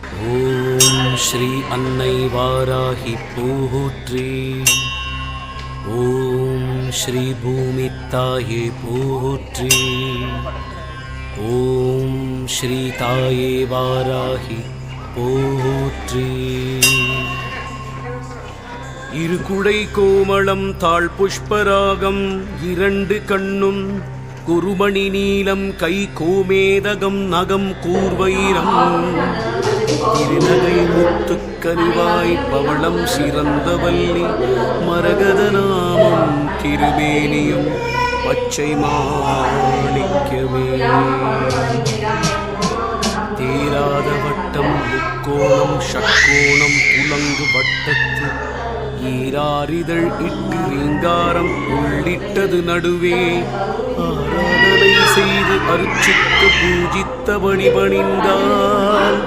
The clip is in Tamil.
ஓம் ஸ்ரீ அன்னை வாராகி போற்றி. ஓம் ஸ்ரீ பூமி தாயே போற்றி. ஓம் ஸ்ரீ தாயே வாராகி போற்றி. இருகுடை கோமளம் தாழ் புஷ்பராகம் இரண்டு கண்ணும் குருமணி நீலம் கை கோமேதகம் நகம் கூர்வைரம் திருநகை முத்துக்கனிவாய் பவளம் சிறந்தவல்லி மரகத நாமம் திருமேனியும் பச்சை மாணிக்கமே. தீராத வட்டம் முக்கோணம் ஷட்கோணம் புலங்கு வட்டத்து ஈராரிதழ் இட்டு ரீங்காரம் உள்ளிட்டது நடுவே ஆராதனை செய்து அர்ச்சித்து பூஜித்த பணிபணிந்தால்